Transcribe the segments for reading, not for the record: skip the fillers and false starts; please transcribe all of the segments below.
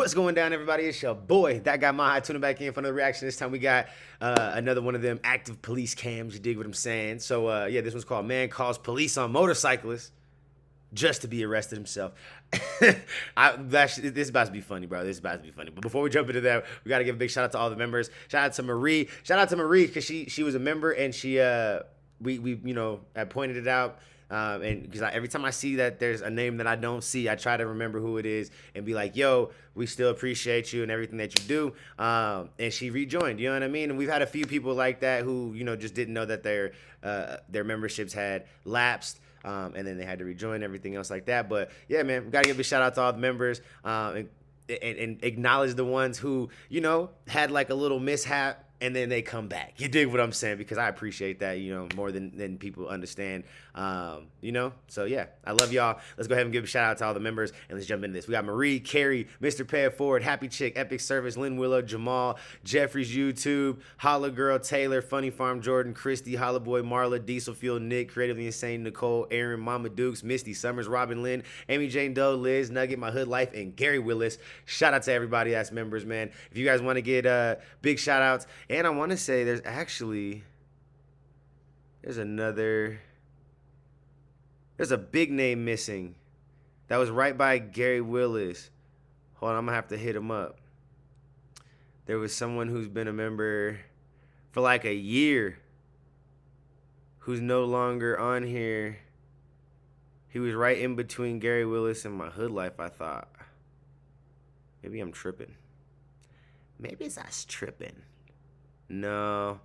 What's going down, everybody? It's your boy, That Guy Mile High, tuning back in for another reaction. This time we got another one of them active police cams. You dig what I'm saying? So, yeah, this one's called Man Calls Police on Motorcyclist Just to Be Arrested Himself. This is about to be funny, bro. This is about to be funny. But before we jump into that, we got to give a big shout out to all the members. Shout out to Marie. Shout out to Marie because she was a member and she we had pointed it out. And because every time I see that there's a name that I don't see, I try to remember who it is and be like, yo, we still appreciate you and everything that you do. And she rejoined, you know what I mean? And we've had a few people like that who, just didn't know that their memberships had lapsed. And then they had to rejoin, everything else like that. But yeah, man, we got to give a shout out to all the members and acknowledge the ones who, had like a little mishap. And then they come back. You dig what I'm saying? Because I appreciate that, more than people understand. So yeah, I love y'all. Let's go ahead and give a shout out to all the members and let's jump into this. We got Marie, Carrie, Mr. Pay It Forward, Happy Chick, Epic Service, Lynn Willow, Jamal, Jeffrey's YouTube, Holla Girl, Taylor, Funny Farm, Jordan, Christy, Holla Boy, Marla, Diesel Fuel, Nick, Creatively Insane, Nicole, Aaron, Mama Dukes, Misty, Summers, Robin Lynn, Amy Jane Doe, Liz, Nugget, My Hood Life, and Gary Willis. Shout out to everybody that's members, man. If you guys want to get big shout outs, and I want to say there's a big name missing that was right by Gary Willis. Hold on, I'm gonna have to hit him up. There was someone who's been a member for like a year who's no longer on here. He was right in between Gary Willis and My Hood Life, I thought. Maybe I'm tripping. Maybe it's us tripping. No,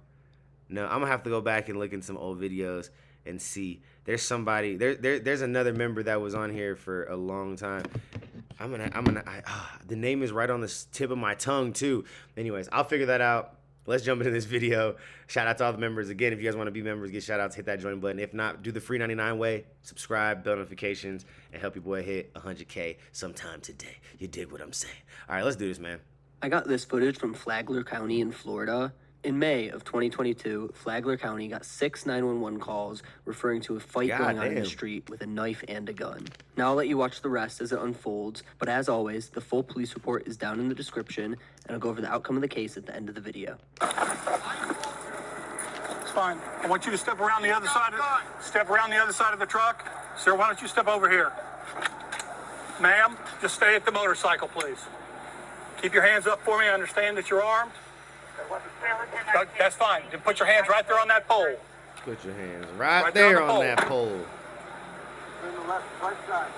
I'm gonna have to go back and look in some old videos and see. There's somebody there's another member that was on here for a long time. The name is right on the tip of my tongue too. Anyways, I'll figure that out. Let's jump into this video. Shout out to all the members. Again, if you guys want to be members, get shout outs, hit that join button. If not, do the free 99 way, subscribe, bell notifications, and help your boy hit 100K sometime today. You dig what I'm saying? All right, let's do this, man. I got this footage from Flagler County in Florida. In May of 2022, Flagler County got 6 911 calls referring to a fight going on in the street with a knife and a gun. Now I'll let you watch the rest as it unfolds, but as always, the full police report is down in the description, and I'll go over the outcome of the case at the end of the video. It's fine. I want you to step around the other side of the truck. Sir, why don't you step over here? Ma'am, just stay at the motorcycle, please. Keep your hands up for me. I understand that you're armed. That's fine. Just put your hands right there on that pole. Put your hands right there on that pole.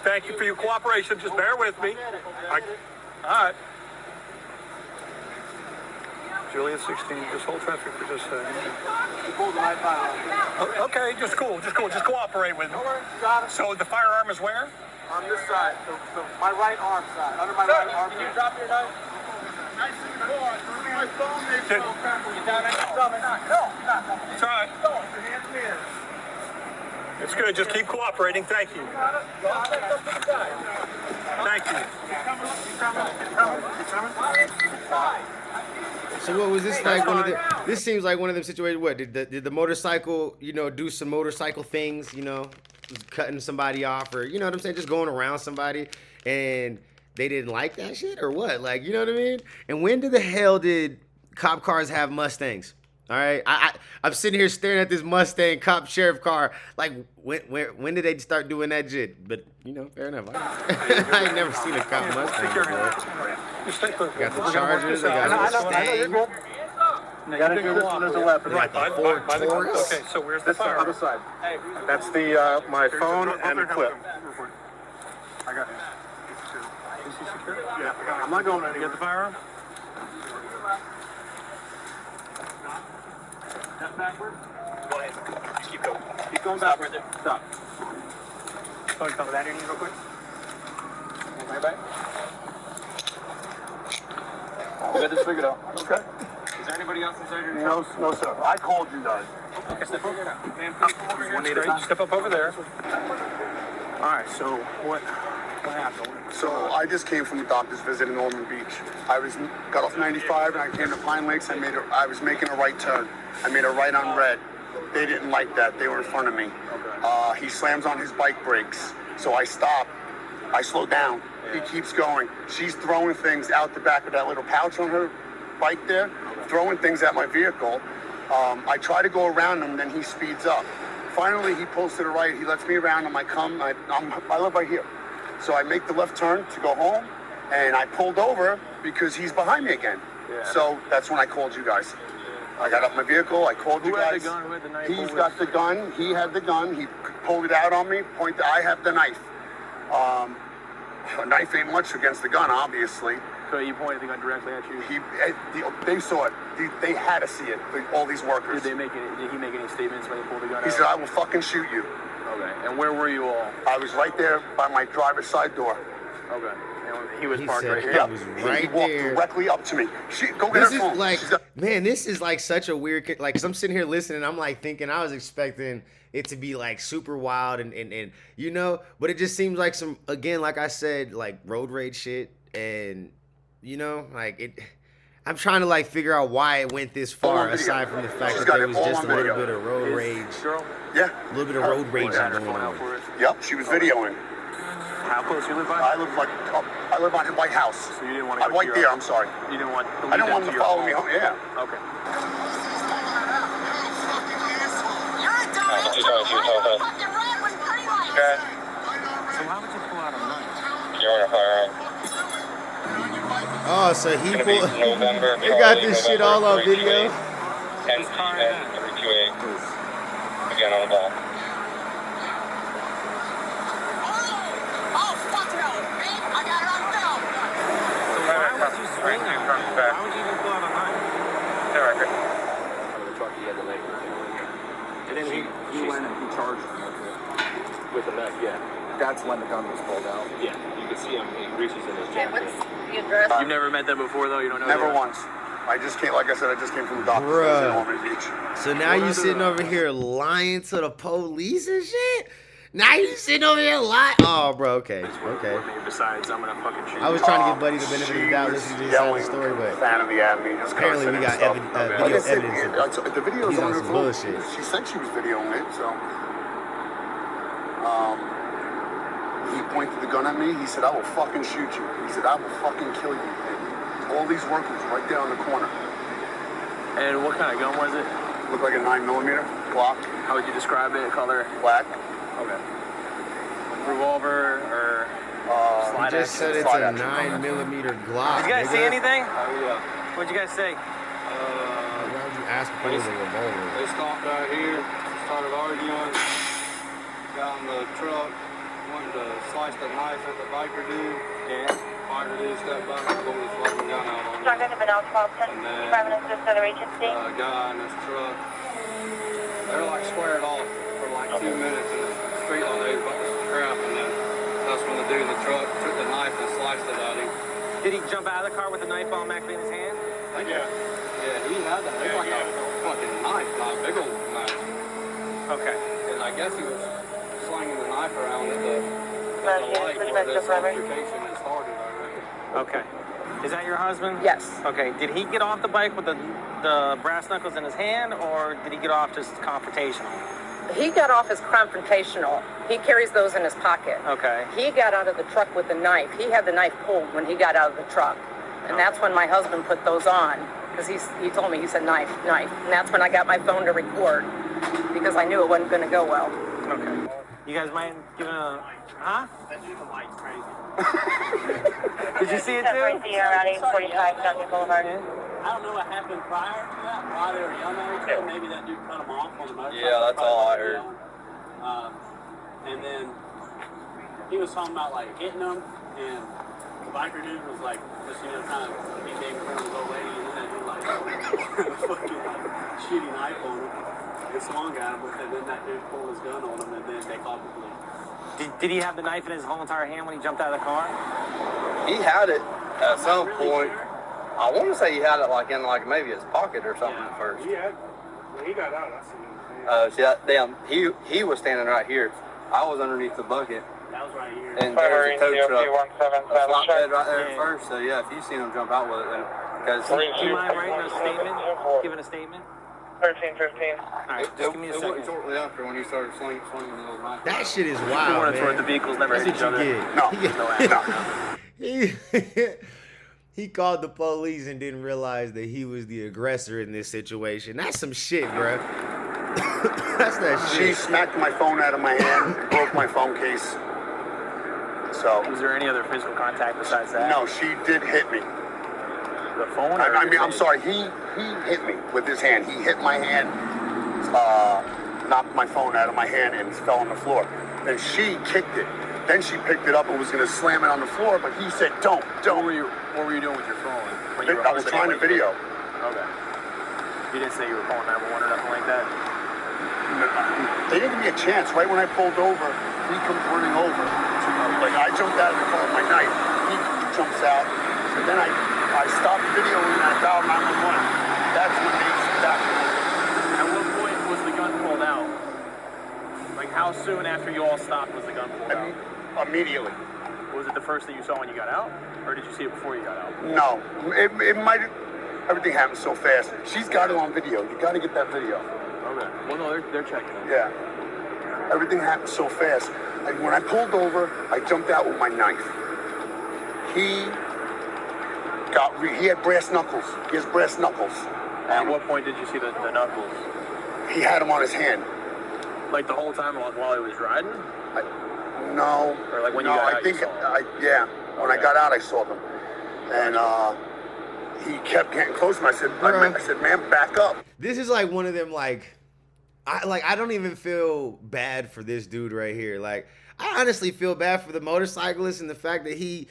Thank you for your cooperation. Just bear with me. All right. Juliet 16, just hold traffic for just a second. Okay, just cool. Just cooperate with me. So the firearm is where? On this side, my right arm side, under my right arm. Can you drop your knife? It's all right. It's good. Just keep cooperating. Thank you. Thank you. So what was this like? This seems like one of them situations. What did the motorcycle, do some motorcycle things, cutting somebody off, or you know what I'm saying, just going around somebody, and they didn't like that shit, or what? Like, you know what I mean? And when the hell did cop cars have Mustangs? All right, I'm sitting here staring at this Mustang cop sheriff car. Like, when did they start doing that shit? But fair enough. I ain't never seen a cop Mustang before. Got the Chargers. They got the Mustang. You gotta do this when there's a weapon. Like the Ford Taurus. Okay, so where's the fire? Other side. That's the my phone and the clip. I got it. Is he secure? Yeah, I'm not going anywhere. You get the firearm? Step backward. Go ahead. Just keep going. Keep going backwards. Stop. Go ahead, cover that your knees real quick. Right back. We got this figured out. Okay. Is there anybody else inside your No, sir. I called you guys. Okay, step over here. Man, please come over here. Step up over there. All right, so what happened? So I just came from the doctor's visit in Ormond Beach. Got off 95 and I came to Pine Lakes. I was making a right turn. I made a right on red. They didn't like that. They were in front of me. He slams on his bike brakes. So I stopped I slow down. He keeps going. She's throwing things out the back of that little pouch on her bike there, throwing things at my vehicle. I try to go around him, then he speeds up. Finally, he pulls to the right. He lets me around. I'm like, come. I live right here. So I make the left turn to go home, and I pulled over because he's behind me again. Yeah. So that's when I called you guys. I got up my vehicle. I called you guys. Who had the gun? Who had the knife? He's got the gun. He had the gun. He pulled it out on me. I have the knife. A knife ain't much against the gun, obviously. So you pointed the gun directly at you? They saw it. They had to see it. All these workers. Did he make any statements when he pulled the gun out? He said, "I will fucking shoot you." Okay. And where were you all? I was right there by my driver's side door. Okay. And he was parked right here. Yeah, he was right he walked there. directly up to me. Go get her phone. Man, this is like such a weird. Like, cause I'm sitting here listening, I'm like thinking I was expecting it to be like super wild and you know, but it just seems like some, again, like I said, like road rage shit, and you know, like it. I'm trying to like figure out why it went this far, aside from the fact that there was just a little bit of road rage. Yeah. A little bit of road rage going on. Yep, she was videoing. How close you live by? I live on her White House. So you didn't want to I'm right there, I'm sorry. You didn't want I don't want them to follow me home, yeah. Okay. Okay. So why would you pull out a knife? You're on a firearm. Oh, so he Gonna be pulled. November, They got this shit all on 328, video. 10 p.m. 328. Again on the ball. Why would you even pull out a knife? The record. Out of the truck, he had the knife. And then he went and he charged with the knife, yeah. That's when the gun was pulled out. Yeah, you can see him, he reaches in his Okay, jacket. what's the address? You've never met them before, though? You don't know? Never once. I just came, like I said, I just came from the doctor's Bruh. in Ormond Beach. So now you sitting over here lying to the police and shit? Now you sitting over here lying? Oh, bro, okay. Besides, I'm gonna fucking shoot I was you. trying to give Buddy the benefit of the doubt, listening to his side of the story, but Vanity at me, just apparently we got stuff. video Like I said, evidence. the video He's is on on her some phone. bullshit. She said she was videoing it, so. He pointed the gun at me. He said, "I will fucking shoot you." He said, "I will fucking kill you." And all these workers right there on the corner. And what kind of gun was it? Looked like a 9mm Glock, How would you describe it? Color? black. Okay. Revolver or He slide just said action? it's Slide a action. 9mm Glock. Did you guys see nigga. anything? Oh, yeah. What'd you guys say? Why would you ask if it was a revolver? They stopped right here, started arguing, got in the truck, wanted to slice the knife at the biker dude. Yeah. Biker dude stepped back and pulled his fucking gun out on him. Sergeant of Manal 1210, And then, Department of Other Agency. Guy in this truck, they were like squared off for like 2 minutes in the street while they was about to scrap, and then that's when the dude in the truck took the knife and sliced it at him. Did he jump out of the car with the knife automatically in his hand? Yeah, he had that. It was like a fucking knife, not a big old knife. Okay. And I guess he was slinging the knife around at the light Which where Mr. this Bremer? altercation had started, I reckon. Okay. Is that your husband? Yes. Okay. Did he get off the bike with the brass knuckles in his hand, or did he get off just confrontational? He got off as confrontational. He carries those in his pocket. Okay. He got out of the truck with the knife. He had the knife pulled when he got out of the truck. And that's when my husband put those on. Because he told me, he said, knife. And that's when I got my phone to record. Because I knew it wasn't going to go well. Okay. You guys mind giving a... Huh? Did you see it too? Around 845 Duncan Boulevard. I don't know what happened prior to that, why they were yelling at each other. Maybe that dude cut them off on the motorcycle. Yeah, that's all I heard. And then he was talking about like hitting them, and the biker dude was like, just kind of he came in front of his old lady, and then that dude like fucking shitty knife on him. This one guy, but then that dude pulled his gun on him, and then they called the police. Did he have the knife in his whole entire hand when he jumped out of the car? He had it at some point. I want to say he had it like in like maybe his pocket or something at first. Yeah, when he got out, I seen him. See that damn he was standing right here. I was underneath the bucket. That was right here. And there's a tow truck, a flatbed right there at first. So yeah, if you seen him jump out with it, then because Do you mind writing a statement? Giving a statement? 1315. Alright, just give me a second. It wasn't shortly after when you started swinging the little knife. That shit is You wild, want to throw man. at the vehicles, never That's hit each what other. you get. No. He called the police and didn't realize that he was the aggressor in this situation. That's some shit, bro. That's that She shit. smacked my phone out of my hand, and broke my phone case. So. Was there any other physical contact besides that? No, she did hit me. The phone? Or I mean, I'm sorry. He hit me with his hand. He hit my hand, knocked my phone out of my hand, and fell on the floor. Then she kicked it. Then she picked it up and was going to slam it on the floor, but he said, "Don't." What were you doing with your phone? When you were I was trying to video. Okay. You didn't say you were calling 911 or nothing like that? They didn't give me a chance. Right when I pulled over, he comes running over. Like, I jumped out of the car with my knife. He jumps out. So then I stopped videoing and I dialed 911. That's when they stopped. At what point was the gun pulled out? Like, how soon after you all stopped was the gun pulled out? Immediately. Was it the first thing you saw when you got out? Or did you see it before you got out? No. It might have... Everything happened so fast. She's got it on video. You got to get that video. Okay. Well, no, they're checking it. Yeah. Everything happened so fast. When I pulled over, I jumped out with my knife. He had brass knuckles. He has brass knuckles. At what point did you see the knuckles? He had them on his hand. Like the whole time while he was riding? No. Or like when you got out, you saw them? Yeah. When I got out, I saw them. And he kept getting close, and I said, "Man, back up." This is like one of them, I don't even feel bad for this dude right here. Like, I honestly feel bad for the motorcyclist and the fact that he,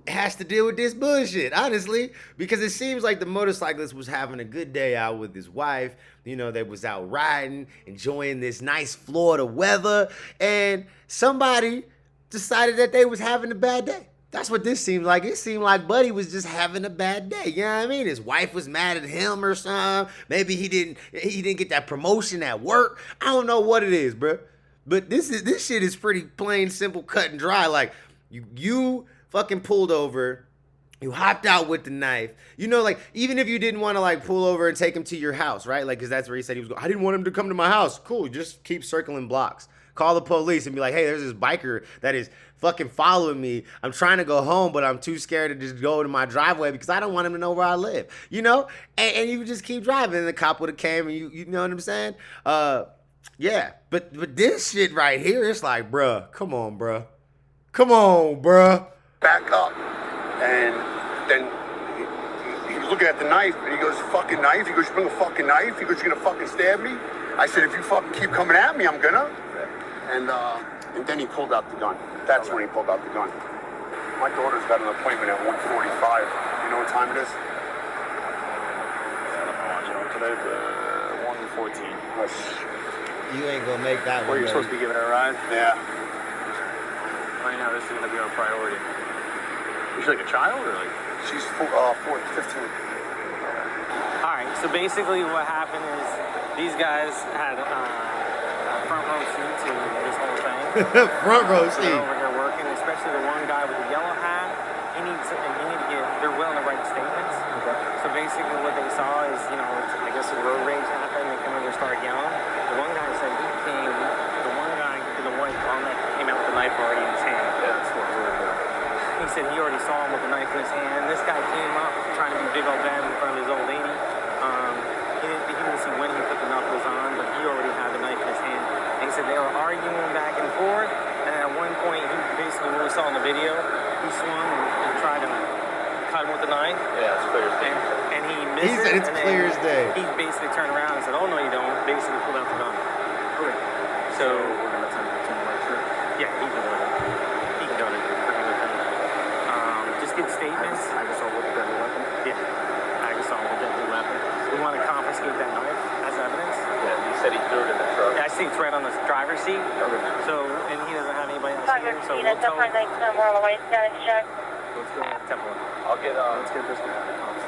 has to deal with this bullshit, honestly, because it seems like the motorcyclist was having a good day out with his wife. They was out riding, enjoying this nice Florida weather, and somebody decided that they was having a bad day. That's what this seemed like. It seemed like Buddy was just having a bad day. You know what I mean? His wife was mad at him or something. Maybe he didn't get that promotion at work. I don't know what it is, bro. But this shit is pretty plain, simple, cut and dry. Like, you fucking pulled over. You hopped out with the knife. Even if you didn't want to, pull over and take him to your house, right? Because that's where he said he was going. I didn't want him to come to my house. Cool. Just keep circling blocks. Call the police and be like, hey, there's this biker that is fucking following me. I'm trying to go home, but I'm too scared to just go to my driveway because I don't want him to know where I live, And you just keep driving, and the cop would have came, and you know what I'm saying? Yeah. But this shit right here, it's like, bruh, come on, bruh. Back up. And then he was looking at the knife, and he goes, "Fucking knife?" He goes, "You bring a fucking knife?" He goes, "You're gonna fucking stab me?" I said, "If you fucking keep coming at me, I'm gonna." And then he pulled out the gun. That's when he pulled out the gun. My daughter's got an appointment at 1:45. You know what time it is? Today's 1:14. You ain't gonna make that one. Were you supposed to be giving her a ride? Yeah. Right now, this is gonna be our priority. Is she like a child or like? She's 15. Alright, so basically what happened is these guys had a front row seat to this whole thing. Front row seat. They're over here working, especially the one guy with the yellow hat. They're willing to write statements. Okay. So basically what they saw is, I guess a road rage happened. They come over and start yelling. The one guy said the one guy in the white helmet came out with a knife already in his hand. Yeah, that's what we're doing. He said he already saw him with a knife in his hand. This guy came up trying to be big old bad in front of his old lady. He didn't see when he put the knuckles on, but he already had the knife in his hand. And he said they were arguing back and forth, and at one point, he basically, what we saw in the video, he swung and tried to cut him with the knife. Yeah, it's clear as day. And he missed it. He said it's clear as day. He basically turned around and said, "Oh, no, you don't." Basically pulled out the gun. Okay. So we're going to attempt to make sure. Yeah, he can go to just get statements. I just saw with the deadly weapon. Yeah, I just saw with the deadly weapon. We want to confiscate that knife as evidence. Yeah, he said he threw it in the truck. Yeah, I see it's right on the driver's seat. Okay. So, and he doesn't have anybody else here, so That's we'll tell him. next number on the way, status check. Let's go. Temple. Let's get this guy out of cuffs.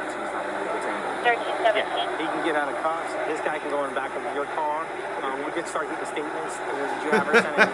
Since he's not going to be detained. 1317. Yeah, he can get out of cuffs. This guy can go in the back of your car. we did start getting statements. Did you ever send any?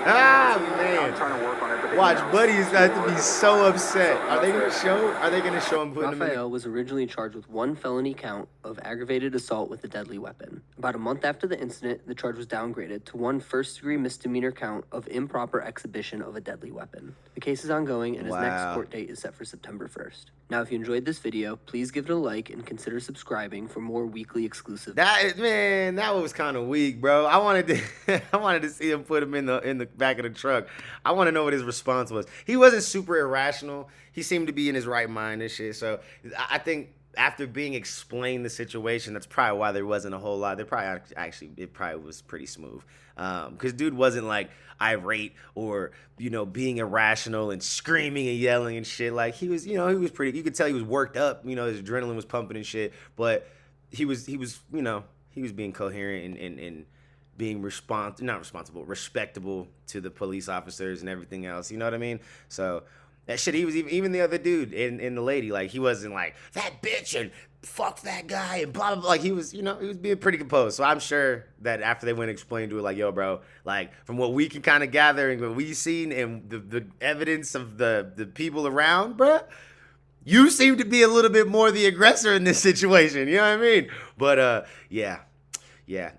Man. I'm trying to work on it. But Watch, Buddy's got to be so upset. Are they gonna show? Are they gonna show him putting him in? Raphael was originally charged with one felony count of aggravated assault with a deadly weapon. About a month after the incident, the charge was downgraded to one first-degree misdemeanor count of improper exhibition of a deadly weapon. The case is ongoing, and his next court date is set for September 1st. Now, if you enjoyed this video, please give it a like and consider subscribing for more weekly exclusive. That was kind of weak, bro. I wanted to see him put him in the back of the truck. I want to know what his response was. He wasn't super irrational. He seemed to be in his right mind and shit. So I think after being explained the situation, that's probably why there wasn't a whole lot. It probably was pretty smooth. Because dude wasn't like irate or, being irrational and screaming and yelling and shit. Like he was, he was pretty, you could tell he was worked up, his adrenaline was pumping and shit, but he was being coherent and being respectable to the police officers and everything else. You know what I mean? So that shit, he was even the other dude and the lady, like he wasn't like that bitch and fuck that guy and blah blah blah. Like he was, he was being pretty composed. So I'm sure that after they went and explained to it, like, yo, bro, like from what we can kind of gather and what we've seen and the evidence of the people around, bruh, you seem to be a little bit more the aggressor in this situation. You know what I mean? But yeah.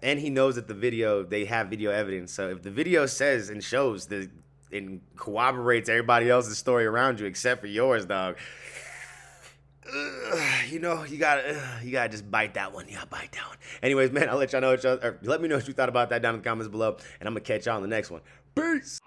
And he knows that they have video evidence. So if the video says and shows and corroborates everybody else's story around you except for yours, dog, you gotta just bite that one. Yeah, bite that one. Anyways, man, I'll let y'all know let me know what you thought about that down in the comments below, and I'm gonna catch y'all on the next one. Peace.